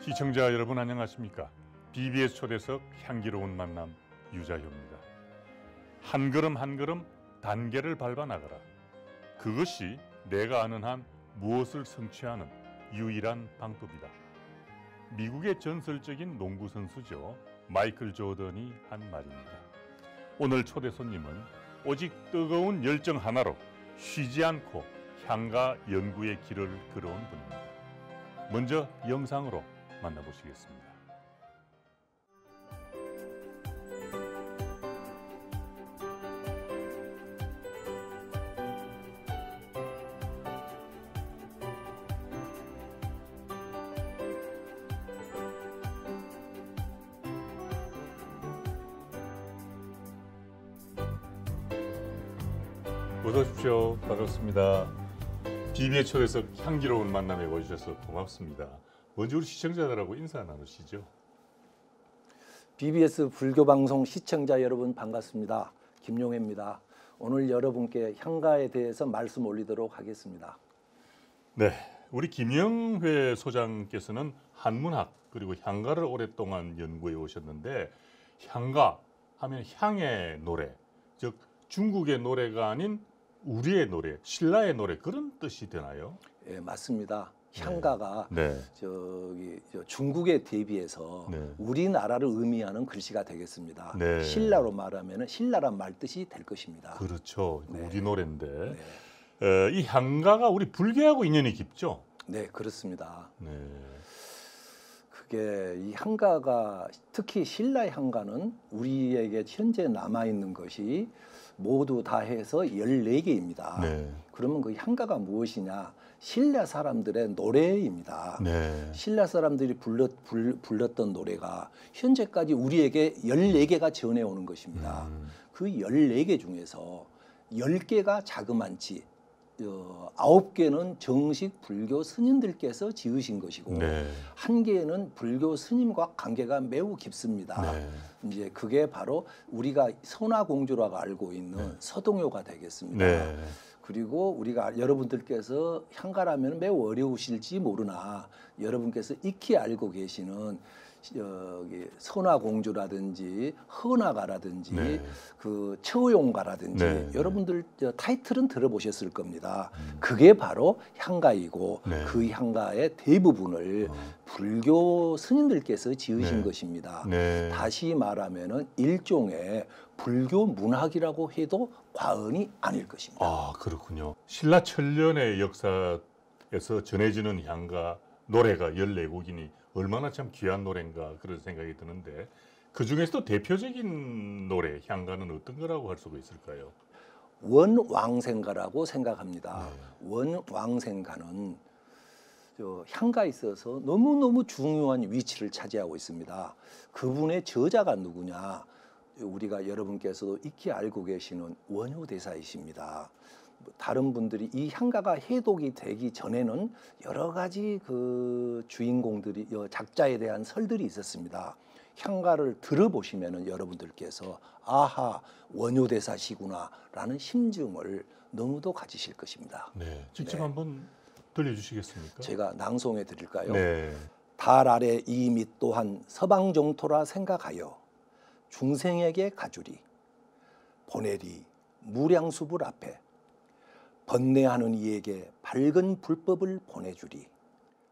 시청자 여러분 안녕하십니까? BBS 초대석 향기로운 만남 유자효입니다. 한 걸음 한 걸음 단계를 밟아 나가라. 그것이 내가 아는 한 무엇을 성취하는 유일한 방법이다. 미국의 전설적인 농구 선수죠. 마이클 조던이 한 말입니다. 오늘 초대 손님은 오직 뜨거운 열정 하나로 쉬지 않고 향가 연구의 길을 걸어온 분입니다. 먼저 영상으로 만나보시겠습니다. 어서 오십시오. 반갑습니다. BBS 초대석 향기로운 만남에 와주셔서 고맙습니다. 먼저 우리 시청자들하고 인사 나누시죠. BBS 불교방송 시청자 여러분 반갑습니다. 김용혜입니다. 오늘 여러분께 향가에 대해서 말씀 올리도록 하겠습니다. 네, 우리 김영회 소장께서는 한문학 그리고 향가를 오랫동안 연구해 오셨는데 향가 하면 향의 노래, 즉 중국의 노래가 아닌 우리의 노래, 신라의 노래 그런 뜻이 되나요? 예, 맞습니다. 향가가 중국에 대비해서 우리나라를 의미하는 글씨가 되겠습니다. 신라로 말하면 신라란 말 뜻이 될 것입니다. 그렇죠. 우리 노래인데 이 향가가 우리 불교하고 인연이 깊죠? 네, 그렇습니다. 그게 이 향가가 특히 신라 향가는 우리에게 현재 남아 있는 것이 모두 다 해서 14개입니다. 그러면 그 향가가 무엇이냐? 신라 사람들의 노래입니다. 신라 사람들이 불렀던 노래가 현재까지 우리에게 14개가 전해오는 것입니다. 그 14개 중에서 10개가 자그만치 9개는 정식 불교 스님들께서 지으신 것이고 1개는 불교 스님과 관계가 매우 깊습니다. 이제 그게 바로 우리가 선화공주라고 알고 있는 서동요가 되겠습니다. 그리고 우리가 여러분들께서 향가라면 매우 어려우실지 모르나 여러분께서 익히 알고 계시는 선화공주라든지 헌화가라든지 그 처용가라든지 여러분들 타이틀은 들어보셨을 겁니다. 그게 바로 향가이고 그 향가의 대부분을 불교 스님들께서 지으신 것입니다. 다시 말하면은 일종의 불교 문학이라고 해도 과언이 아닐 것입니다. 아, 그렇군요. 신라천년의 역사에서 전해지는 향가 노래가 14곡이니 얼마나 참 귀한 노래인가 그런 생각이 드는데 그 중에서도 대표적인 노래 향가는 어떤 거라고 할 수가 있을까요? 원왕생가라고 생각합니다. 원왕생가는 향가에 있어서 너무너무 중요한 위치를 차지하고 있습니다. 그분의 저자가 누구냐? 우리가 여러분께서도 익히 알고 계시는 원효대사이십니다. 다른 분들이 이 향가가 해독이 되기 전에는 여러 가지 그 주인공들이 작자에 대한 설들이 있었습니다. 향가를 들어보시면은 여러분들께서 아하 원효대사시구나라는 심증을 너무도 가지실 것입니다. 직접 한번 들려주시겠습니까? 제가 낭송해 드릴까요? 달 아래 이 밑 또한 서방정토라 생각하여 중생에게 가주리 보내리 무량수불 앞에 번뇌하는 이에게 밝은 불법을 보내주리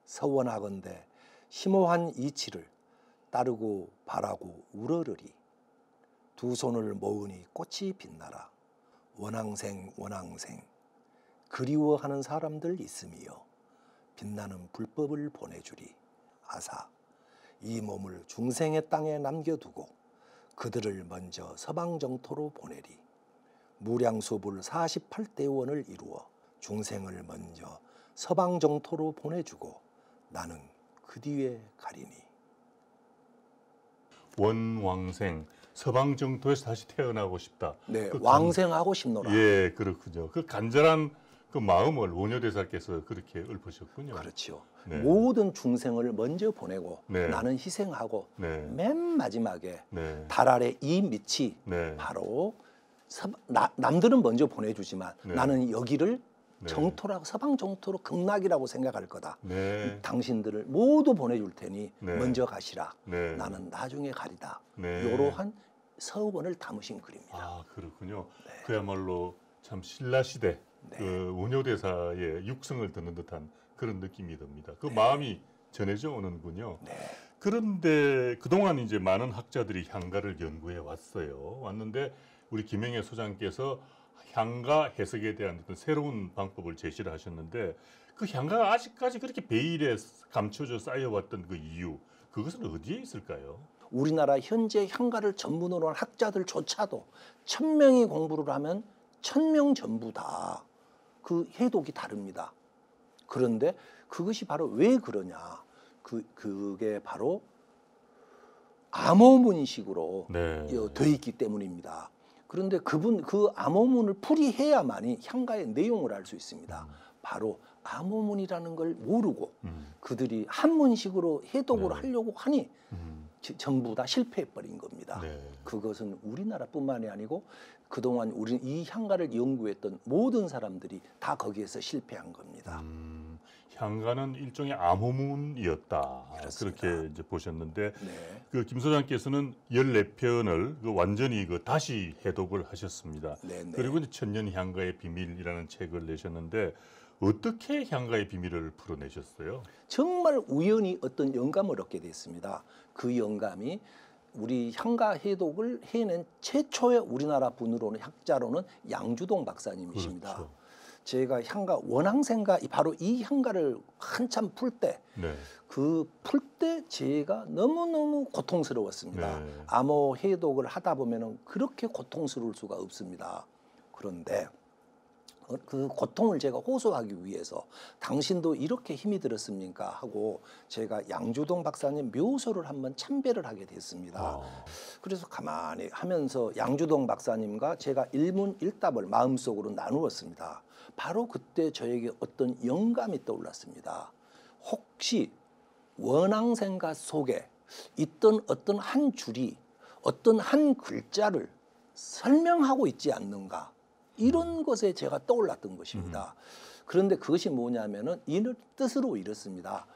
서원하건대 심오한 이치를 따르고 바라고 우러르리 두 손을 모으니 꽃이 빛나라 원앙생 원앙생 그리워하는 사람들 있음이여 빛나는 불법을 보내주리 아사 이 몸을 중생의 땅에 남겨두고 그들을 먼저 서방정토로 보내리 무량수불 48대원을 이루어 중생을 먼저 서방정토로 보내주고 나는 그 뒤에 가리니. 원왕생 서방정토에서 다시 태어나고 싶다. 왕생하고 싶노라. 예, 그렇군요. 그 간절한 그 마음을 원효대사께서 그렇게 읊으셨군요. 그렇죠. 모든 중생을 먼저 보내고 나는 희생하고 맨 마지막에 달 아래 이 밑이 바로 남들은 먼저 보내주지만 나는 여기를 정토라고 서방 정토로 극락이라고 생각할 거다. 네. 당신들을 모두 보내줄 테니 네. 먼저 가시라. 네. 나는 나중에 가리다. 네. 이러한 서원을 담으신 글입니다. 아, 그렇군요. 네. 그야말로 참 신라 시대 네. 그 운효대사의 육성을 듣는 듯한 그런 느낌이 듭니다. 그 네. 마음이 전해져 오는군요. 네. 그런데 그동안 이제 많은 학자들이 향가를 연구해 왔어요. 왔는데 우리 김영애 소장께서 향가 해석에 대한 어떤 새로운 방법을 제시를 하셨는데 그 향가가 아직까지 그렇게 베일에 감춰져 쌓여왔던 그 이유, 그것은 어디에 있을까요? 우리나라 현재 향가를 전문으로 한 학자들조차도 1000명이 공부를 하면 1000명 전부 다 그 해독이 다릅니다. 그런데 그것이 바로 왜 그러냐? 그게 바로 암호문식으로 네. 돼 있기 때문입니다. 그런데 그 암호문을 풀이해야만이 향가의 내용을 알 수 있습니다. 바로 암호문이라는 걸 모르고 그들이 한문식으로 해독을 네. 하려고 하니 전부 다 실패해버린 겁니다. 네. 그것은 우리나라뿐만이 아니고 그동안 우리 이 향가를 연구했던 모든 사람들이 다 거기에서 실패한 겁니다. 향가는 일종의 암호문이었다. 그렇습니다. 그렇게 이제 보셨는데 네. 그 김 소장께서는 14편을 그 완전히 그 다시 해독을 하셨습니다. 네, 네. 그리고 이제 천년 향가의 비밀이라는 책을 내셨는데 어떻게 향가의 비밀을 풀어내셨어요? 정말 우연히 어떤 영감을 얻게 됐습니다. 그 영감이 우리 향가 해독을 해낸 최초의 우리나라 분으로는 학자로는 양주동 박사님이십니다. 그렇죠. 제가 향가 원앙생가 바로 이 향가를 한참 풀 때 네. 그 풀 때 제가 너무너무 고통스러웠습니다. 네. 암호 해독을 하다 보면은 그렇게 고통스러울 수가 없습니다. 그런데 그 고통을 제가 호소하기 위해서 당신도 이렇게 힘이 들었습니까? 하고 제가 양주동 박사님 묘소를 한번 참배를 하게 됐습니다. 그래서 가만히 하면서 양주동 박사님과 제가 일문일답을 마음속으로 나누었습니다. 바로 그때 저에게 어떤 영감이 떠올랐습니다. 혹시 원앙생가 속에 있던 어떤 한 줄이 어떤 한 글자를 설명하고 있지 않는가? 이런 것에 제가 떠올랐던 것입니다. 그런데 그것이 뭐냐면은 이 뜻으로 이렇습니다.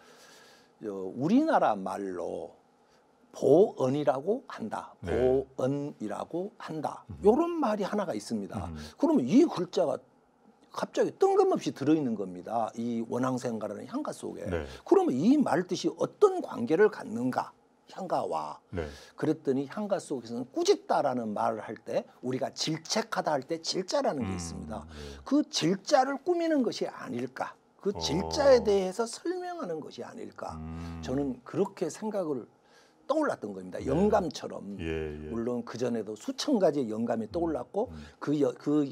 우리나라 말로 보언이라고 한다. 네. 보언이라고 한다. 이런 말이 하나가 있습니다. 그러면 이 글자가 갑자기 뜬금없이 들어있는 겁니다. 이 원앙생가라는 향가 속에. 네. 그러면 이 말 뜻이 어떤 관계를 갖는가? 향가와. 네. 그랬더니 향가 속에서는 꾸짖다라는 말을 할 때 우리가 질책하다 할 때 질자라는 게 있습니다. 그 질자를 꾸미는 것이 아닐까? 그 질자에 대해서 설명하는 것이 아닐까? 저는 그렇게 생각을 떠올랐던 겁니다. 영감처럼. 예. 물론 그전에도 수천 가지의 영감이 떠올랐고 그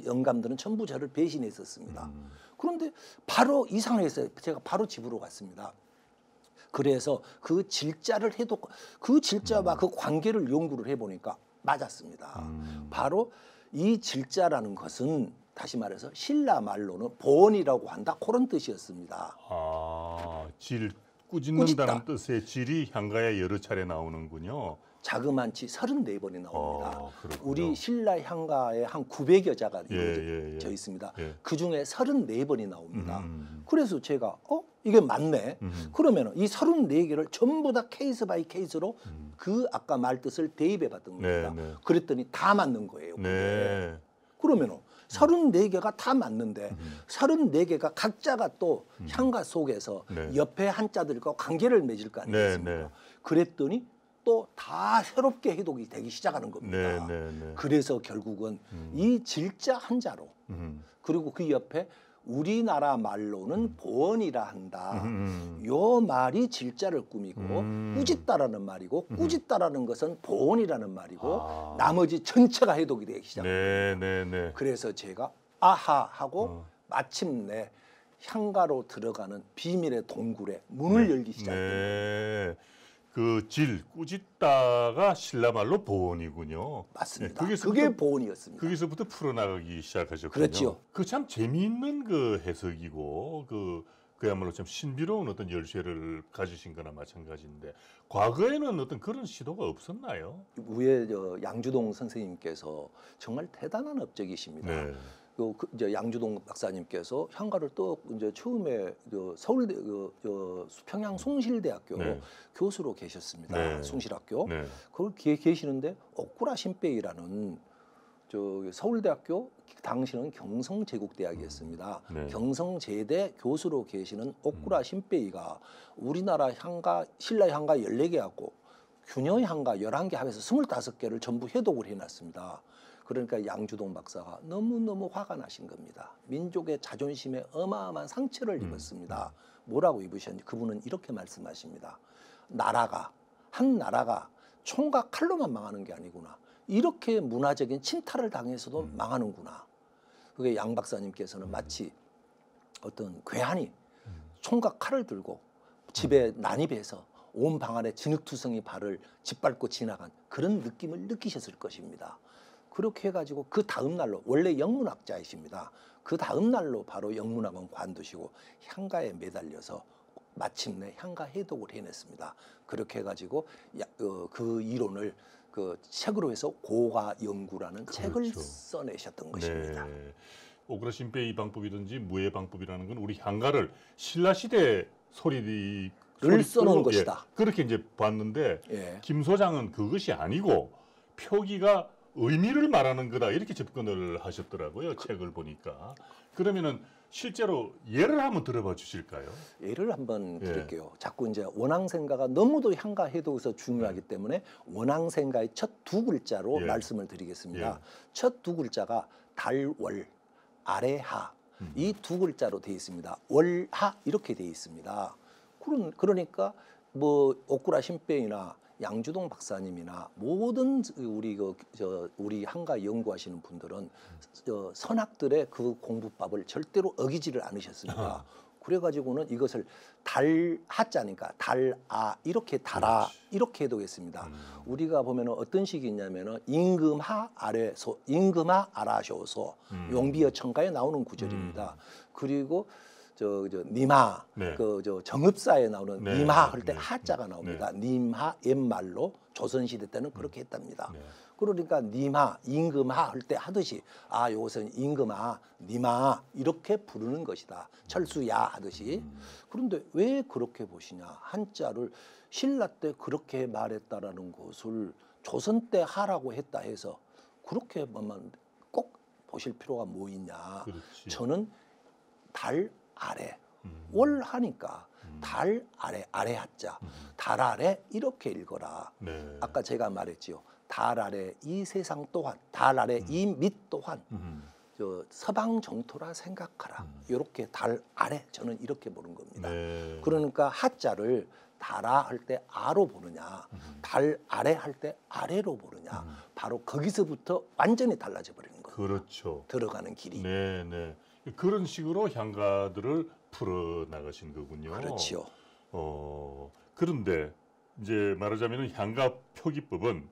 영감들은 전부 저를 배신했었습니다. 그런데 바로 이상해서 제가 바로 집으로 갔습니다. 그래서 그 질자를 해도 그 질자와 그 관계를 연구를 해보니까 맞았습니다. 바로 이 질자라는 것은 다시 말해서 신라 말로는 보언이라고 한다 그런 뜻이었습니다. 질 꾸짖는다는 뜻의 질이 향가에 여러 차례 나오는군요. 자그만치 34번이 나옵니다. 그렇군요. 우리 신라 향가에 한 900여 자가 이루어져 있습니다. 예. 그중에 34번이 나옵니다. 그래서 제가 이게 맞네. 그러면 이 34개를 전부 다 케이스 바이 케이스로 그 아까 말 뜻을 대입해 봤던 겁니다. 네. 그랬더니 다 맞는 거예요. 네. 그러면 34개가 다 맞는데 34개가 각자가 또 향가 속에서 네. 옆에 한자들과 관계를 맺을 거 아니겠습니까? 네. 그랬더니 또 다 새롭게 해독이 되기 시작하는 겁니다. 네. 그래서 결국은 이 질자 한자로 그리고 그 옆에 우리나라 말로는 보언이라 한다. 요 말이 질자를 꾸미고 꾸짖다라는 말이고 꾸짖다라는 것은 보언이라는 말이고 나머지 전체가 해독이 되기 시작합니다. 네. 그래서 제가 아하 하고 마침내 향가로 들어가는 비밀의 동굴에 문을 열기 시작합니다. 네. 그 질, 꾸짖다가 신라말로 보언이군요. 맞습니다. 네, 그게 보언이었습니다. 거기서부터 풀어나가기 시작하셨군요. 그렇죠. 그 참 재미있는 그 해석이고 그야말로 참 신비로운 어떤 열쇠를 가지신 거나 마찬가지인데 과거에는 어떤 그런 시도가 없었나요? 위에 양주동 선생님께서 정말 대단한 업적이십니다. 네. 이제 양주동 박사님께서 향가를 또 이제 처음에 서울대 평양 숭실대학교 네. 교수로 계셨습니다. 네. 숭실학교. 네. 거기 계시는데 오쿠라 신베이라는 서울대학교 당시는 경성제국대학이었습니다. 네. 경성제대 교수로 계시는 오쿠라 신베이가 우리나라 향가 신라 향가 14개하고 균형 향가 11개 합해서 25개를 전부 해독을 해놨습니다. 그러니까 양주동 박사가 너무너무 화가 나신 겁니다. 민족의 자존심에 어마어마한 상처를 입었습니다. 뭐라고 입으셨는지 그분은 이렇게 말씀하십니다. 한 나라가 총과 칼로만 망하는 게 아니구나. 이렇게 문화적인 침탈을 당해서도 망하는구나. 그게 양 박사님께서는 마치 어떤 괴한이 총과 칼을 들고 집에 난입해서 온 방 안에 진흙투성이 발을 짓밟고 지나간 그런 느낌을 느끼셨을 것입니다. 그렇게 해가지고 그 다음 날로 원래 영문학자이십니다. 그 다음 날로 바로 영문학원 관두시고 향가에 매달려서 마침내 향가 해독을 해냈습니다. 그렇게 해가지고 그 이론을 그 책으로 해서 고가 연구라는 그렇죠. 책을 써내셨던 것입니다. 네. 오쿠라 신베이 방법이든지 무예 방법이라는 건 우리 향가를 신라 시대 소리를 써놓은 것이다. 그렇게 이제 봤는데 예. 김 소장은 그것이 아니고 표기가 의미를 말하는 거다 이렇게 접근을 하셨더라고요. 책을 보니까. 그러면은 실제로 예를 한번 들어봐 주실까요? 예를 한번 드릴게요. 자꾸 이제 원앙생가가 너무도 향가 해독에서 중요하기 때문에 원앙생가의 첫 두 글자로 말씀을 드리겠습니다. 첫 두 글자가 달월, 아래하 이 두 글자로 되어 있습니다. 월하 이렇게 되어 있습니다. 그러니까 뭐 오쿠라 신베이나 양주동 박사님이나 모든 우리 한가 연구하시는 분들은 선학들의 그 공부법을 절대로 어기지를 않으셨습니다. 그래가지고는 이것을 달하자니까 달아 이렇게 달아 이렇게 해독했습니다. 우리가 보면은 어떤 식이 있냐면은 임금하 아래소 임금하 아라쇼소 용비어 청가에 나오는 구절입니다. 그리고 니마 네. 정읍사에 나오는 네. 니마 할 때 네. 하자가 나옵니다. 네. 님하 옛말로 조선시대 때는 그렇게 했답니다. 네. 그러니까 니마 임금하 할 때 하듯이 요것은 임금하 니마 이렇게 부르는 것이다. 철수야 하듯이. 그런데 왜 그렇게 보시냐. 한자를 신라 때 그렇게 말했다라는 것을 조선 때 하라고 했다 해서 그렇게 꼭 보실 필요가 뭐 있냐. 그렇지. 저는 달 아래 월 하니까 달 아래 아래 하자 달 아래 이렇게 읽어라. 네. 아까 제가 말했지요. 달 아래 이 세상 또한 달 아래 이 밑 또한 서방 정토라 생각하라. 이렇게 달 아래 저는 이렇게 보는 겁니다. 네. 그러니까 하자를 달아 할 때 아로 보느냐 달 아래 할 때 아래로 보느냐 바로 거기서부터 완전히 달라져 버리는 거예요. 그렇죠. 들어가는 길이. 네, 네. 그런 식으로 향가들을 풀어 나가신 거군요. 그렇지요. 그런데 이제 말하자면 향가 표기법은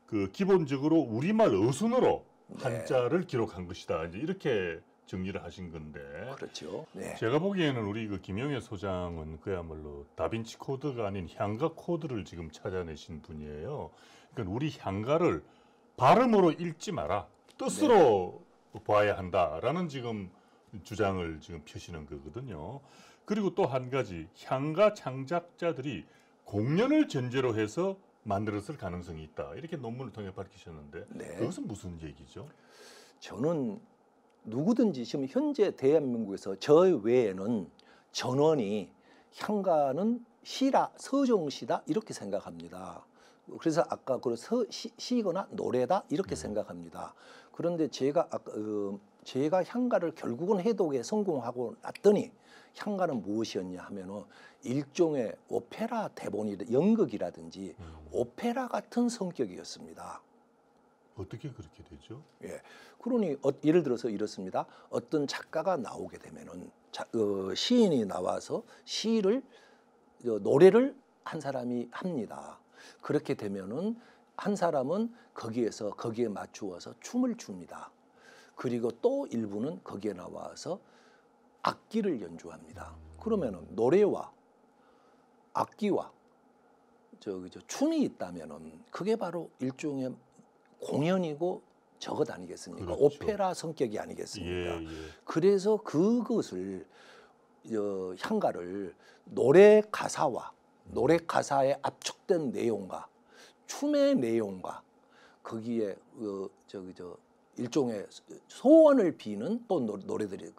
그 기본적으로 우리말 어순으로 한자를 기록한 것이다. 이제 이렇게 정리를 하신 건데. 그렇죠. 네. 제가 보기에는 우리 그 김영애 소장은 그야말로 다빈치 코드가 아닌 향가 코드를 지금 찾아내신 분이에요. 그러니까 우리 향가를 발음으로 읽지 마라. 뜻으로 봐야 한다라는 지금 주장을 지금 펴시는 거거든요. 그리고 또 한 가지 향가 창작자들이 공연을 전제로 해서 만들었을 가능성이 있다. 이렇게 논문을 통해 밝히셨는데 그것은 무슨 얘기죠? 저는 누구든지 지금 현재 대한민국에서 저 외에는 전원이 향가는 시라 서정시다 이렇게 생각합니다. 그래서 아까 시거나 노래다 이렇게 생각합니다. 그런데 제가 향가를 결국은 해독에 성공하고 났더니 향가는 무엇이었냐 하면은 일종의 오페라 대본이 연극이라든지 오페라 같은 성격이었습니다. 어떻게 그렇게 되죠? 예, 그러니 예를 들어서 이렇습니다. 어떤 작가가 나오게 되면은 시인이 나와서 시를 노래를 한 사람이 합니다. 그렇게 되면은 한 사람은 거기에 맞추어서 춤을 춥니다. 그리고 또 일부는 거기에 나와서 악기를 연주합니다. 그러면은 노래와 악기와 춤이 있다면은 그게 바로 일종의 공연이고 저것 아니겠습니까? 그렇죠. 오페라 성격이 아니겠습니까? 그래서 그것을 향가를 노래 가사에 압축된 내용과 춤의 내용과 거기에 일종의 소원을 비는 또 노래들이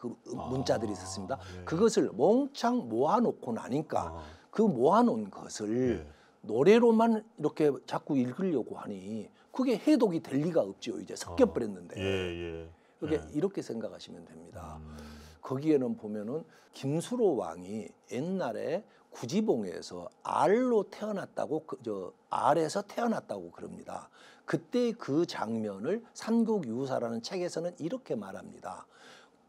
문자들이 있었습니다. 그것을 몽창 모아놓고 나니까 그 모아놓은 것을 노래로만 이렇게 자꾸 읽으려고 하니 그게 해독이 될 리가 없죠. 이제 섞여버렸는데. 이렇게 생각하시면 됩니다. 거기에는 보면은 김수로 왕이 옛날에 구지봉에서 알로 태어났다고 알에서 태어났다고 그럽니다. 그때 그 장면을 삼국유사라는 책에서는 이렇게 말합니다.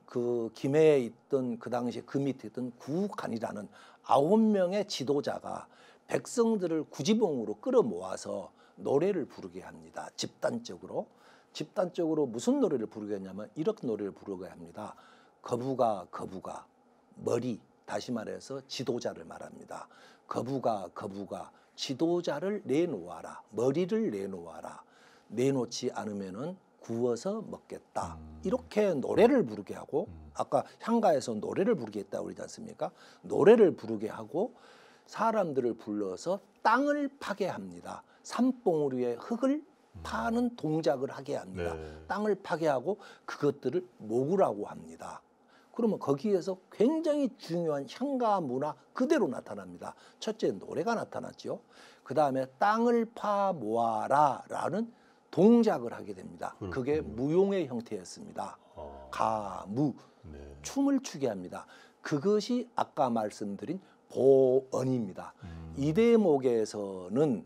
그 김해에 있던 그 당시에 그 밑에 있던 구간이라는 9명의 지도자가 백성들을 구지봉으로 끌어모아서 노래를 부르게 합니다. 집단적으로 무슨 노래를 부르게 하냐면 이렇게 노래를 부르게 합니다. 거부가 머리, 다시 말해서 지도자를 말합니다. 거부가 지도자를 내놓아라. 머리를 내놓아라. 내놓지 않으면은 구워서 먹겠다. 이렇게 노래를 부르게 하고 아까 향가에서 노래를 부르게 했다고 그러지 않습니까? 노래를 부르게 하고 사람들을 불러서 땅을 파게 합니다. 산봉우리의 흙을 파는 동작을 하게 합니다. 땅을 파게 하고 그것들을 모으라고 합니다. 그러면 거기에서 굉장히 중요한 향가 문화 그대로 나타납니다. 첫째 노래가 나타났죠. 그 다음에 땅을 파 모아라 라는 동작을 하게 됩니다. 그게 무용의 형태였습니다. 가무, 춤을 추게 합니다. 그것이 아까 말씀드린 보언입니다. 이 대목에서는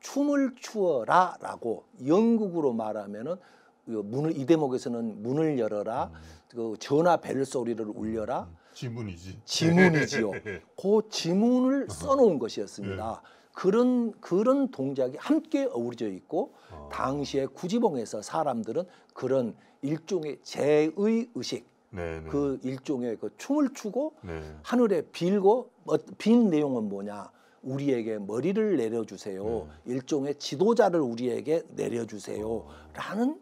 춤을 추어라 라고 영국으로 말하면은 이 대목에서는 문을 열어라, 그 전화 벨 소리를 울려라. 지문이지요. 그 지문을 써놓은 것이었습니다. 그런 동작이 함께 어우러져 있고 당시에 구지봉에서 사람들은 그런 일종의 제의의식, 그 일종의 그 춤을 추고 하늘에 빌고 빈 내용은 뭐냐? 우리에게 머리를 내려주세요. 일종의 지도자를 우리에게 내려주세요. 라는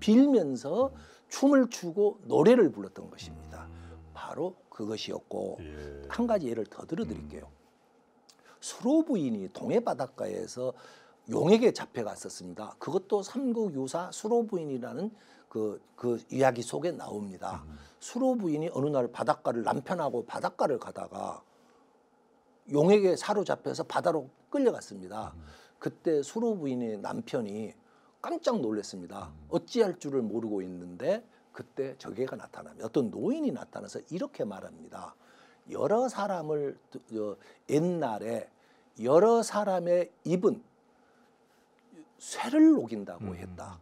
빌면서 춤을 추고 노래를 불렀던 것입니다. 바로 그것이었고 한 가지 예를 더 들어드릴게요. 수로 부인이 동해 바닷가에서 용에게 잡혀갔었습니다. 그것도 삼국유사 수로 부인이라는 그 이야기 속에 나옵니다. 수로 부인이 어느 날 남편하고 바닷가를 가다가 용에게 사로잡혀서 바다로 끌려갔습니다. 그때 수로 부인의 남편이 깜짝 놀랐습니다. 어찌할 줄을 모르고 있는데 그때 저게가 나타납니다. 어떤 노인이 나타나서 이렇게 말합니다. 옛날에 여러 사람의 입은 쇠를 녹인다고 했다.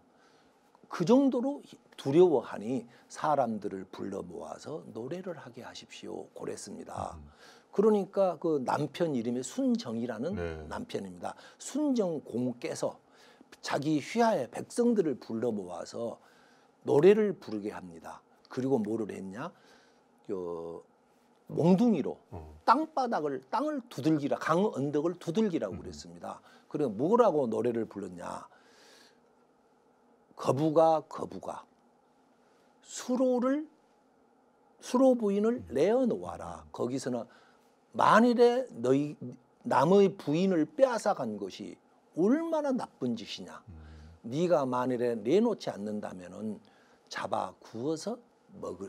그 정도로 두려워하니 사람들을 불러 모아서 노래를 하게 하십시오. 그랬습니다. 그러니까 그 남편 이름이 순정이라는 남편입니다. 순정공께서 자기 휘하의 백성들을 불러 모아서 노래를 부르게 합니다. 그리고 뭐를 했냐? 몽둥이로 땅을 두들기라, 강 언덕을 두들기라고 그랬습니다. 그래 뭐라고 노래를 불렀냐? 거부가 수로 부인을 내어놓아라. 거기서는 만일에 남의 부인을 빼앗아간 것이 얼마나 나쁜 짓이냐. 네가 만일에 내놓지 않는다면은 잡아 구워서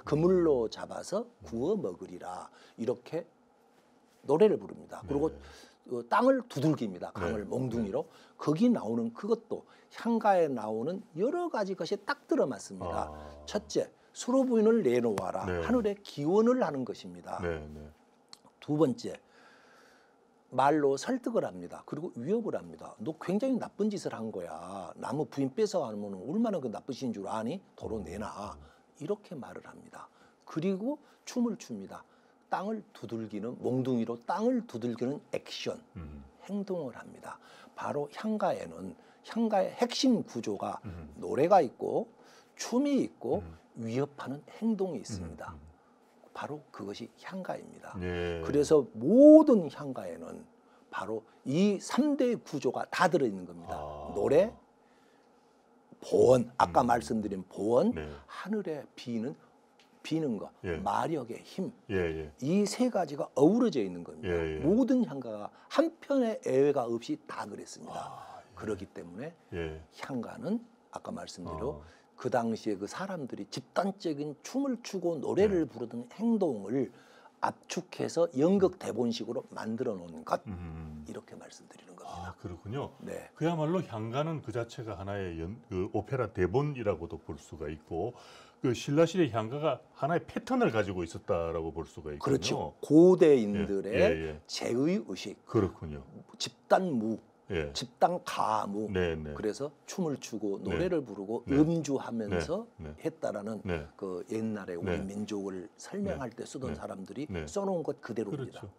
그물로 잡아서 구워 먹으리라. 이렇게 노래를 부릅니다. 그리고 땅을 두들깁니다. 강을 몽둥이로. 거기 나오는 그것도 향가에 나오는 여러 가지 것이 딱 들어맞습니다. 첫째, 수로 부인을 내놓아라. 하늘에 기원을 하는 것입니다. 두 번째, 말로 설득을 합니다. 그리고 위협을 합니다. 너 굉장히 나쁜 짓을 한 거야. 나무 부인 뺏어가면 얼마나 그 나쁘신 줄 아니? 도로 내놔. 이렇게 말을 합니다. 그리고 춤을 춥니다. 땅을 두들기는, 몽둥이로 땅을 두들기는 액션, 행동을 합니다. 바로 향가의 핵심 구조가 노래가 있고 춤이 있고 위협하는 행동이 있습니다. 바로 그것이 향가입니다. 그래서 모든 향가에는 바로 이 3대 구조가 다 들어있는 겁니다. 노래, 보원, 아까 말씀드린 보원, 네. 하늘에 비는 거, 예. 마력의 힘, 예. 이 세 가지가 어우러져 있는 겁니다. 예. 모든 향가가 한 편의 예외가 없이 다 그랬습니다. 예. 그렇기 때문에 예. 향가는 아까 말씀대로 그 당시에 그 사람들이 집단적인 춤을 추고 노래를 부르던 행동을 압축해서 연극 대본식으로 만들어 놓은 것, 이렇게 말씀드리는 겁니다. 아, 그렇군요. 네. 그야말로 향가는 그 자체가 하나의 그 오페라 대본이라고도 볼 수가 있고, 그 신라시대 향가가 하나의 패턴을 가지고 있었다라고 볼 수가 있거든요. 그렇죠. 고대인들의 예. 제의 의식, 그렇군요. 집단무, 예. 집단 가무. 네. 그래서 춤을 추고 노래를 부르고 네. 음주하면서 네. 했다라는 네. 그 옛날에 우리 네. 민족을 설명할 때 쓰던 네. 사람들이 네. 써놓은 것 그대로입니다. 그렇죠.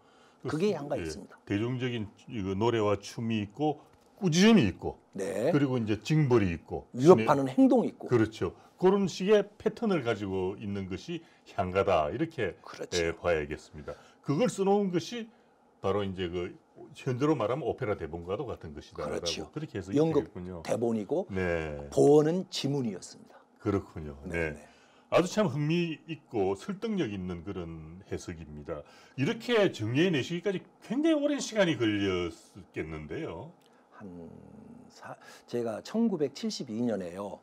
그게 향가였습니다. 대중적인 이거 노래와 춤이 있고 꾸짖음이 있고, 네. 그리고 이제 징벌이 있고, 위협하는 행동이 있고. 그렇죠. 그런 식의 패턴을 가지고 있는 것이 향가다, 이렇게 그렇죠. 봐야겠습니다. 그걸 써놓은 것이 바로 이제 그 현대로 말하면 오페라 대본과도 같은 것이다라고 그렇죠. 그렇게 해서 연극 있겠군요. 대본이고 네, 보원은 지문이었습니다. 그렇군요. 네. 아주 참 흥미 있고 설득력 있는 그런 해석입니다. 이렇게 정리해내시기까지 굉장히 오랜 시간이 걸렸겠는데요. 제가 1972년에요.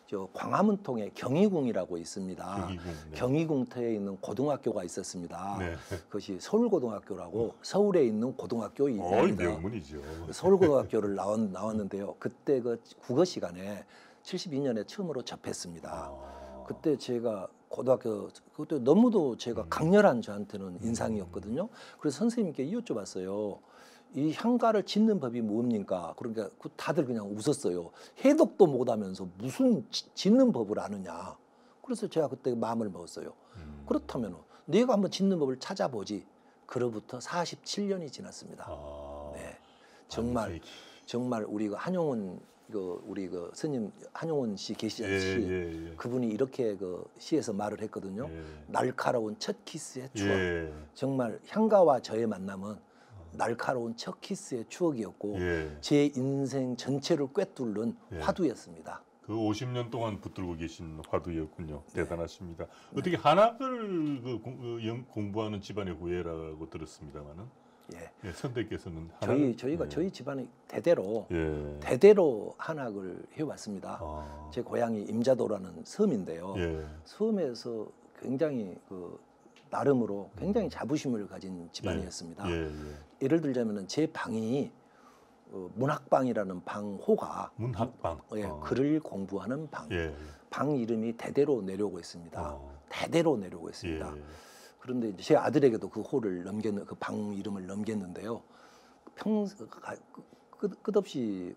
저 광화문통에 경희궁이라고 있습니다. 경희궁터에 있는 고등학교가 있었습니다. 네. 그것이 서울고등학교라고 서울에 있는 고등학교입니다. 명문이죠. 서울고등학교를 나왔는데요. 그때 그 국어 시간에 72년에 처음으로 접했습니다. 그때 제가 고등학교 그때 너무도 제가 강렬한 저한테는 인상이었거든요. 그래서 선생님께 여쭤봤어요. 이 향가를 짓는 법이 뭡니까? 그러니까 다들 그냥 웃었어요. 해독도 못하면서 무슨 짓는 법을 아느냐. 그래서 제가 그때 마음을 먹었어요. 그렇다면 내가 한번 짓는 법을 찾아보지. 그로부터 47년이 지났습니다. 네, 정말 우리 그 한용운 우리 그 스님 한용운 씨 계시지 그분이 이렇게 그 시에서 말을 했거든요. 날카로운 첫 키스의 추억. 정말 향가와 저의 만남은 날카로운 첫 키스의 추억이었고 제 인생 전체를 꿰뚫는 화두였습니다. 그 50년 동안 붙들고 계신 화두였군요. 대단하십니다. 어떻게 한학을 공부하는 집안의 후예라고 들었습니다만은 선생께서는 저희 집안이 대대로 한학을 해왔습니다. 제 고향이 임자도라는 섬인데요. 섬에서 굉장히 나름으로 굉장히 자부심을 가진 집안이었습니다. 예를 들자면은 제 방이 문학방이라는 방호가 문학방 글을 공부하는 방 이름이 대대로 내려오고 있습니다. 대대로 내려오고 있습니다. 그런데 이제 제 아들에게도 그 호를 그 방 이름을 넘겼는데요. 끝없이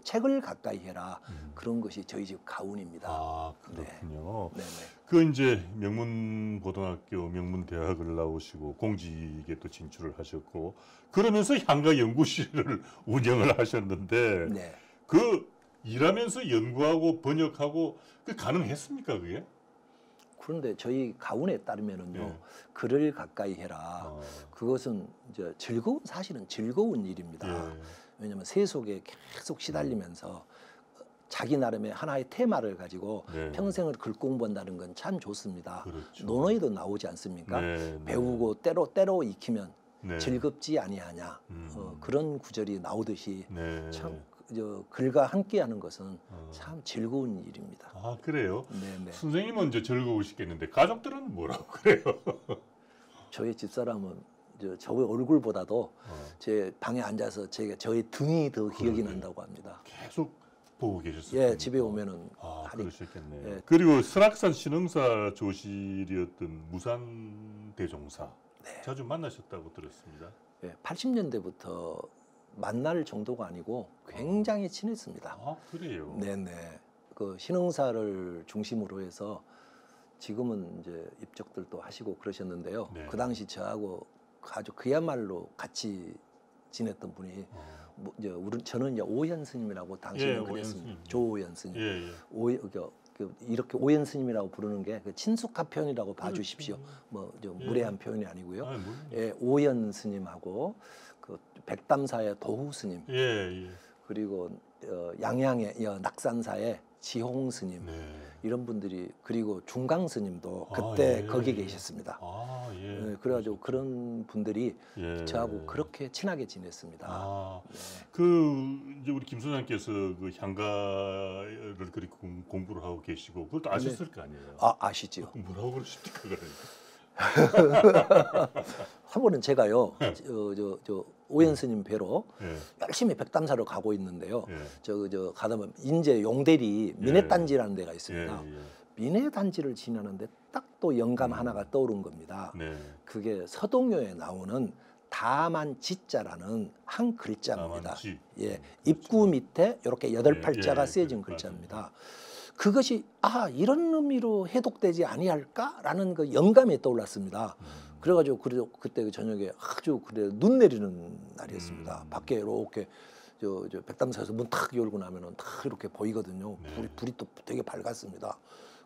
책을 가까이 해라. 그런 것이 저희 집 가훈입니다. 아, 그렇군요. 네. 그 이제 명문고등학교, 명문대학을 나오시고 공직에 또 진출을 하셨고 그러면서 향가 연구실을 운영을 하셨는데 그 일하면서 연구하고 번역하고 그 가능했습니까 그게? 그런데 저희 가훈에 따르면은요, 글을 가까이 해라. 그것은 이제 사실은 즐거운 일입니다. 왜냐하면 세속에 계속 시달리면서 자기 나름의 하나의 테마를 가지고 평생을 글 공부한다는 건 참 좋습니다. 그렇죠. 논어에도 나오지 않습니까? 배우고 때로 익히면 즐겁지 아니하냐. 그런 구절이 나오듯이 참 글과 함께하는 것은 참 즐거운 일입니다. 아, 그래요? 네네. 선생님은 이제 즐거우시겠는데 가족들은 뭐라고 그래요? 저희 집사람은 저의 얼굴보다도 제 방에 앉아서 저의 등이 더 기억이 난다고 합니다. 계속 보고 계셨어요? 예, 집에 오면은. 그러셨겠네요. 그리고 설악산 신흥사 조실이었던 무산 대종사 자주 만나셨다고 들었습니다. 80년대부터 만날 정도가 아니고 굉장히 친했습니다. 아, 그래요? 네네. 그 신흥사를 중심으로 해서 지금은 이제 입적들도 하시고 그러셨는데요. 그 당시 저하고 아주 그야말로 같이 지냈던 분이 저는 이제 오현 스님이라고 당시에 그랬습니다. 조오현 스님. 이렇게 오현 스님이라고 부르는 게 친숙한 표현이라고 봐주십시오. 무례한 표현이 아니고요. 오현 스님하고 그 백담사의 도후 스님. 그리고 양양의 낙산사의 지홍 스님 네. 이런 분들이 그리고 중강 스님도 그때 거기 계셨습니다. 그래가지고 그런 분들이 저하고 그렇게 친하게 지냈습니다. 그 이제 우리 김 소장께서 그 향가를 그렇게 공부를 하고 계시고 그것도 아셨을 거 아니에요? 아시죠. 뭐라고 그러십니까 그러니까? 한 번은 제가요, 오현 스님 뵈러 열심히 백담사를 가고 있는데요. 저 가다 보면 인제 용대리 민해단지라는 데가 있습니다. 민해단지를 지나는데 딱 또 영감 하나가 떠오른 겁니다. 그게 서동요에 나오는 다만지자라는 한 글자입니다. 입구 밑에 이렇게 8팔자가 쓰여진 글자입니다. 그것이 이런 의미로 해독되지 아니할까라는 그 영감이 떠올랐습니다. 그래가지고 그때 저녁에 아주 눈 내리는 날이었습니다. 밖에 이렇게 저 백담사에서 문 탁 열고 나면은 탁 이렇게 보이거든요. 불이 또 되게 밝았습니다.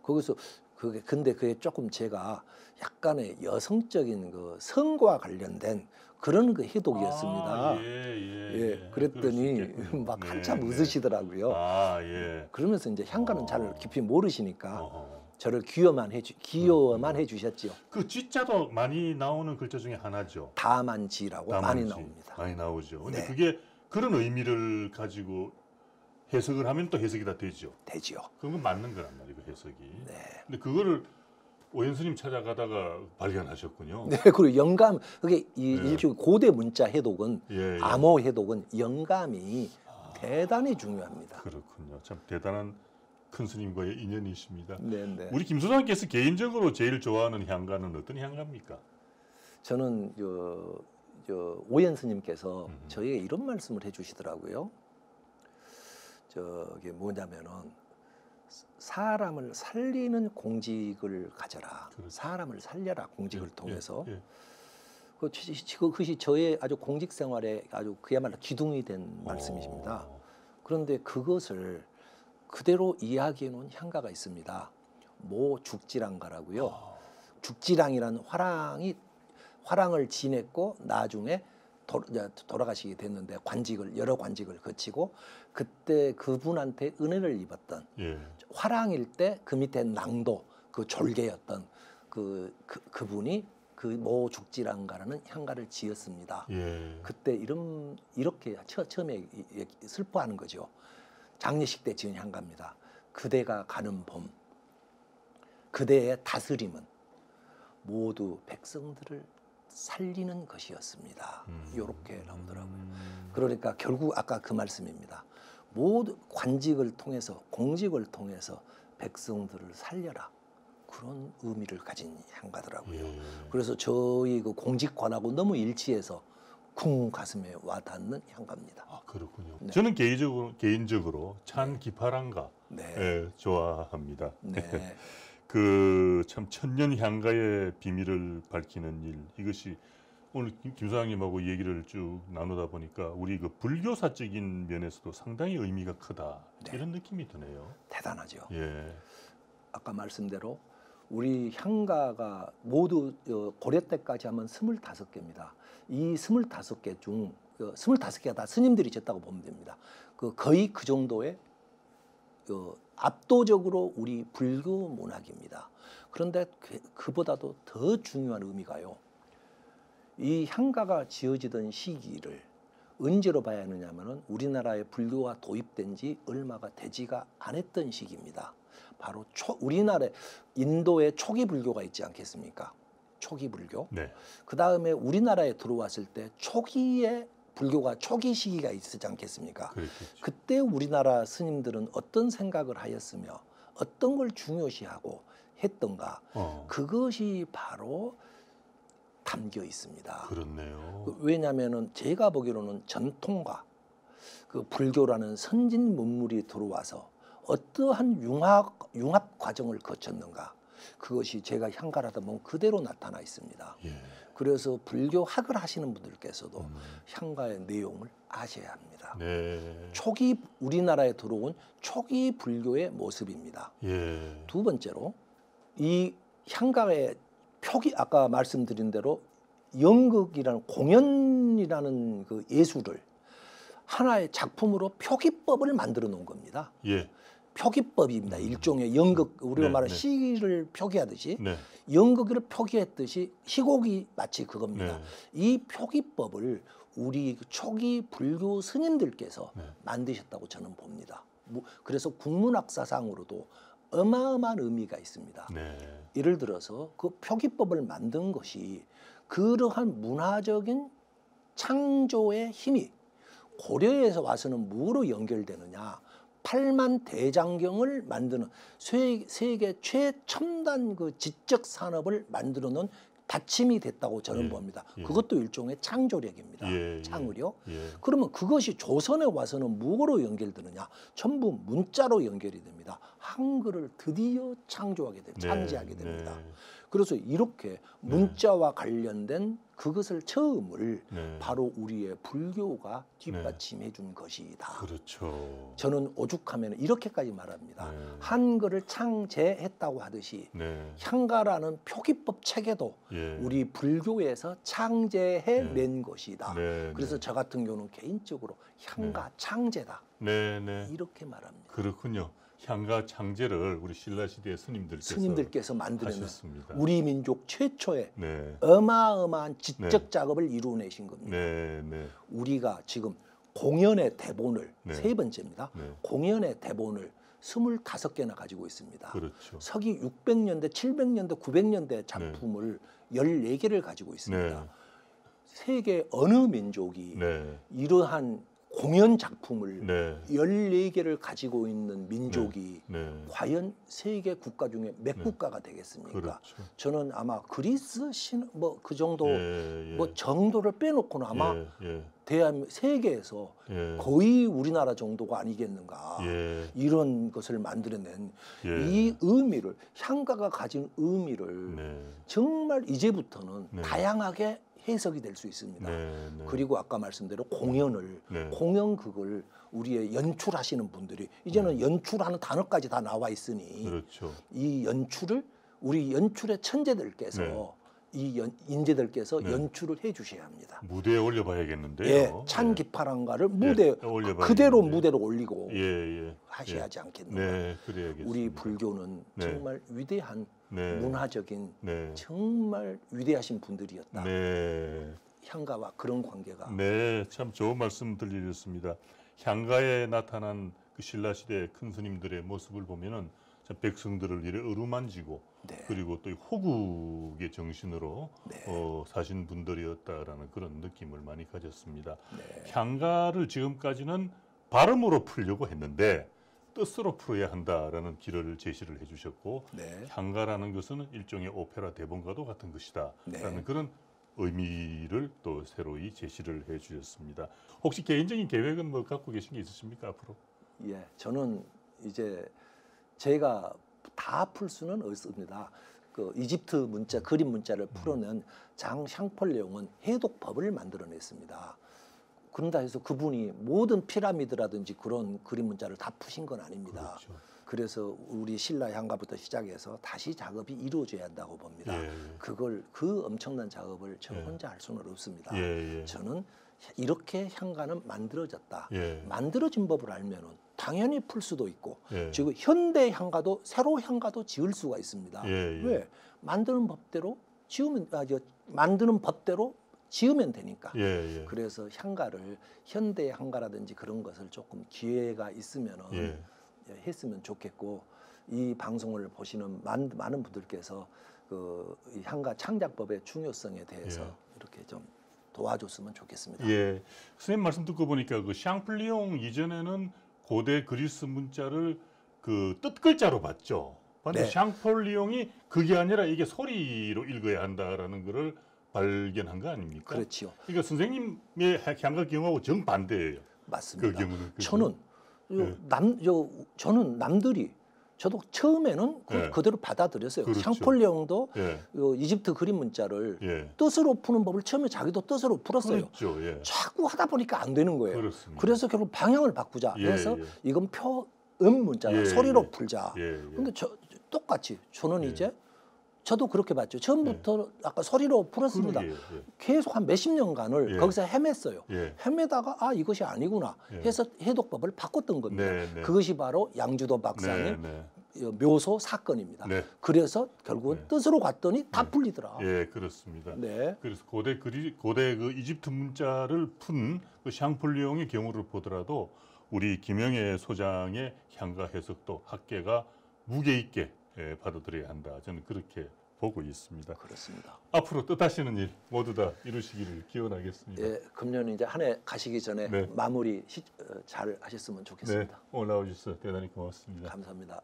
거기서 근데 그게 조금 제가 약간의 여성적인 그 성과 관련된 그런 그 해독이었습니다. 그랬더니 막 한참 웃으시더라고요. 그러면서 이제 향가는 잘 깊이 모르시니까 저를 귀여만 해주셨지요. 그 지자도 많이 나오는 글자 중에 하나죠. 다만지라고 많이 나옵니다. 많이 나오죠. 근데 그게 그런 의미를 가지고 해석을 하면 또 해석이 다 되죠. 그건 맞는 거란 말이에요, 그 해석이. 근데 그거를 오현 스님 찾아가다가 발견하셨군요. 그리고 영감, 그게 일종의 고대 문자 해독은 암호 해독은 영감이 대단히 중요합니다. 그렇군요. 참 대단한 큰 스님과의 인연이십니다. 네네. 우리 김 소장께서 개인적으로 제일 좋아하는 향가는 어떤 향가입니까? 저는 오현 스님께서 저에게 이런 말씀을 해주시더라고요. 저게 뭐냐면은 사람을 살리는 공직을 가져라. 그렇죠. 사람을 살려라 공직을 통해서. 그것이 저의 아주 공직 생활에 아주 그야말로 기둥이 된 말씀이십니다. 그런데 그것을 그대로 이야기해 놓은 향가가 있습니다. 모죽지랑가라고요. 죽지랑이라는 화랑을 지냈고 나중에 돌아가시게 됐는데 여러 관직을 거치고 그때 그분한테 은혜를 입었던 화랑일 때 그 밑에 낭도 그 졸개였던 그분이 그 모죽지랑가라는 향가를 지었습니다. 그때 이렇게 처음에 슬퍼하는 거죠. 장례식 때 지은 향가입니다. 그대가 가는 봄, 그대의 다스림은 모두 백성들을 살리는 것이었습니다. 이렇게 나오더라고요. 그러니까 결국 아까 그 말씀입니다. 모두 관직을 통해서 공직을 통해서 백성들을 살려라. 그런 의미를 가진 향가더라고요. 그래서 저희 그 공직관하고 너무 일치해서 쿵 가슴에 와닿는 향가입니다. 그렇군요. 저는 개인적으로 찬 기파랑가 좋아합니다. 그 참 천년 향가의 비밀을 밝히는 일, 이것이 오늘 김 소장님하고 얘기를 쭉 나누다 보니까 우리 그 불교사적인 면에서도 상당히 의미가 크다, 이런 느낌이 드네요. 대단하죠. 아까 말씀대로 우리 향가가 모두 고려 때까지 하면 25개입니다. 이 25개 중 25개가 다 스님들이 졌다고 보면 됩니다. 거의 그 정도의 압도적으로 우리 불교 문학입니다. 그런데 그보다도 더 중요한 의미가요. 이 향가가 지어지던 시기를 언제로 봐야 하느냐면은 우리나라에 불교가 도입된 지 얼마가 되지가 않았던 시기입니다. 바로 우리나라에 인도에 초기 불교가 있지 않겠습니까? 초기 불교. 그 다음에 우리나라에 들어왔을 때 초기에 불교가 초기 시기가 있었지 않겠습니까? 그때 우리나라 스님들은 어떤 생각을 하였으며 어떤 걸 중요시하고 했던가, 그것이 바로 담겨 있습니다. 그렇네요. 왜냐하면은 제가 보기로는 전통과 그 불교라는 선진 문물이 들어와서 어떠한 융합 과정을 거쳤는가, 그것이 제가 향가라다 보면 그대로 나타나 있습니다. 그래서 불교학을 하시는 분들께서도 향가의 내용을 아셔야 합니다. 초기 우리나라에 들어온 초기 불교의 모습입니다. 두 번째로 이 향가의 표기, 아까 말씀드린 대로 연극이라는 공연이라는 그 예술을 하나의 작품으로 표기법을 만들어 놓은 겁니다. 예. 표기법입니다. 일종의 연극, 우리가 네, 말하는 네. 시를 표기하듯이 네. 연극을 표기했듯이 희곡이 마치 그겁니다. 네. 이 표기법을 우리 초기 불교 스님들께서 네. 만드셨다고 저는 봅니다. 그래서 국문학사상으로도 어마어마한 의미가 있습니다. 네. 예를 들어서 그 표기법을 만든 것이 그러한 문화적인 창조의 힘이 고려에서 와서는 뭐로 연결되느냐? 팔만 대장경을 만드는 세계 최첨단 그 지적 산업을 만들어 놓은 받침이 됐다고 저는 예, 봅니다. 예. 그것도 일종의 창조력입니다. 예, 창의력. 예. 그러면 그것이 조선에 와서는 무엇으로 연결되느냐? 전부 문자로 연결이 됩니다. 한글을 드디어 창조하게 됩니다. 창제하게 됩니다. 네. 그래서 이렇게 문자와 관련된 그것을 처음을 네. 바로 우리의 불교가 뒷받침해 준 것이다. 그렇죠. 저는 오죽하면 이렇게까지 말합니다. 네. 한글을 창제했다고 하듯이 네. 향가라는 표기법 체계도 예. 우리 불교에서 창제해낸 것이다. 네. 그래서 저 같은 경우는 개인적으로 향가 창제다. 네. 네. 이렇게 말합니다. 그렇군요. 향가 창제를 우리 신라시대 스님들께서 만들어낸 하셨습니다. 우리 민족 최초의 네. 어마어마한 지적 네. 작업을 이루어내신 겁니다. 네. 네. 우리가 지금 공연의 대본을 네. 세 번째입니다. 네. 공연의 대본을 25개나 가지고 있습니다. 그렇죠. 서기 600년대, 700년대, 900년대 작품을 14개를 가지고 있습니다. 네. 세계 어느 민족이 네. 이러한 공연 작품을 네. 14개를 가지고 있는 민족이 네. 과연 세계 국가 중에 몇 네. 국가가 되겠습니까? 그렇죠. 저는 아마 그리스 뭐 그 정도 예, 예. 뭐 정도를 빼놓고는 아마 예, 세계에서 예. 거의 우리나라 정도가 아니겠는가. 예. 이런 것을 만들어낸 예. 이 의미를 향가가 가진 의미를 네. 정말 이제부터는 네. 다양하게 해석이 될 수 있습니다. 네. 네. 그리고 아까 말씀대로 공연을 네. 공연극을 우리의 연출하시는 분들이 이제는 연출하는 단어까지 다 나와 있으니 그렇죠. 이 연출을 우리 연출의 천재들께서 네. 인재들께서 네. 연출을 해주셔야 합니다. 무대에 올려봐야겠는데요. 예, 찬 기파랑가를 올려봐야겠는데. 그대로 무대로 올리고 예. 하셔야지 않겠는가. 네, 그래야겠습니다. 우리 불교는 네. 정말 위대한 네. 문화적인 네. 정말 위대하신 분들이었다. 네. 향가와 그런 관계가 네, 참 좋은 말씀 들려주셨습니다. 향가에 나타난 그 신라시대 큰 스님들의 모습을 보면은 참 백성들을 이래 어루만지고 네. 그리고 또 이 호국의 정신으로 네. 사신 분들이었다라는 그런 느낌을 많이 가졌습니다. 네. 향가를 지금까지는 발음으로 풀려고 했는데 뜻으로 풀어야 한다라는 길을 제시를 해주셨고 네. 향가라는 것은 일종의 오페라 대본과도 같은 것이다라는 네. 그런 의미를 또 새로이 제시를 해주셨습니다. 혹시 개인적인 계획은 뭐 갖고 계신 게 있으십니까 앞으로? 예, 저는 이제 제가 다 풀 수는 없습니다. 그 이집트 문자, 그림 문자를 풀어낸 장 샹폴레옹은 해독법을 만들어냈습니다. 그런다 해서 그분이 모든 피라미드라든지 그런 그림 문자를 다 푸신 건 아닙니다. 그렇죠. 그래서 우리 신라 향가부터 시작해서 다시 작업이 이루어져야 한다고 봅니다. 예. 그 엄청난 작업을 저 예. 혼자 할 수는 없습니다. 예. 저는 이렇게 향가는 만들어졌다. 예. 만들어진 법을 알면은 당연히 풀 수도 있고 예. 지금 현대 향가도 새로 향가도 지을 수가 있습니다. 예. 왜? 만드는 법대로 만드는 법대로 지으면 되니까. 예. 그래서 향가를 현대 향가라든지 그런 것을 조금 기회가 있으면은 예. 했으면 좋겠고 이 방송을 보시는 많은 분들께서 그 향가 창작법의 중요성에 대해서 예. 이렇게 좀 도와줬으면 좋겠습니다. 예. 선생님 말씀 듣고 보니까 그 샹플리옹 이전에는 고대 그리스 문자를 그 뜻글자로 봤죠. 근데 네. 샹폴리옹이 그게 아니라 이게 소리로 읽어야 한다라는 거를 발견한 거 아닙니까? 그렇지요. 그러니까 선생님의 향가 경우하고 정반대예요. 맞습니다. 그 경우는. 그죠? 저는 네. 저는 남들이 저도 처음에는 네. 그대로 받아들였어요. 그렇죠. 샹폴레옹도 예. 이집트 그림 문자를 예. 뜻으로 푸는 법을 처음에 자기도 뜻으로 풀었어요. 그렇죠. 예. 자꾸 하다 보니까 안 되는 거예요. 그렇습니다. 그래서 결국 방향을 바꾸자. 예, 그래서 예. 이건 표음 문자다. 예, 소리로 예. 풀자. 예. 근데 똑같이 저는 예. 이제 저도 그렇게 봤죠. 처음부터 아까 소리로 풀었습니다. 예. 계속 한 몇십 년간을 예. 거기서 헤맸어요. 예. 헤매다가 아 이것이 아니구나 해서 해독법을 바꿨던 겁니다. 그것이 바로 양주도 박사의 묘소 사건입니다. 그래서 결국은 뜻으로 갔더니 다 풀리더라. 예, 그렇습니다. 네. 그래서 고대 그 이집트 문자를 푼 그 샹폴리옹의 경우를 보더라도 우리 김영애 소장의 향가 해석도 학계가 무게 있게 받아들여야 한다. 저는 그렇게 보고 있습니다. 그렇습니다. 앞으로 뜻하시는 일 모두 다 이루시기를 기원하겠습니다. 예, 금년 이제 한 해 가시기 전에 마무리 잘 하셨으면 좋겠습니다. 네, 오늘 나와주셔서 대단히 고맙습니다. 감사합니다.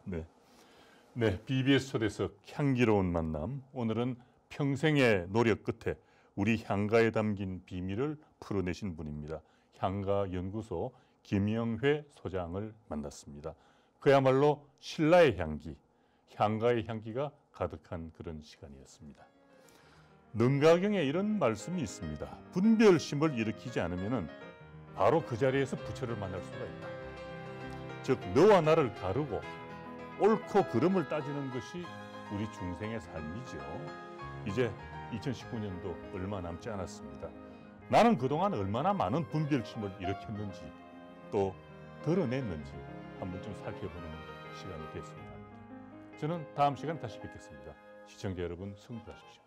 네, BBS 초대석 향기로운 만남. 오늘은 평생의 노력 끝에 우리 향가에 담긴 비밀을 풀어내신 분입니다. 향가연구소 김영회 소장을 만났습니다. 그야말로 신라의 향기, 향가의 향기가 가득한 그런 시간이었습니다. 능가경에 이런 말씀이 있습니다. 분별심을 일으키지 않으면 바로 그 자리에서 부처를 만날 수가 있다. 즉 너와 나를 다루고 옳고 그름을 따지는 것이 우리 중생의 삶이죠. 이제 2019년도 얼마 남지 않았습니다. 나는 그동안 얼마나 많은 분별심을 일으켰는지 또 드러냈는지 한번 좀 살펴보는 시간이 됐으면 합니다. 저는 다음 시간 다시 뵙겠습니다. 시청자 여러분, 승부하십시오.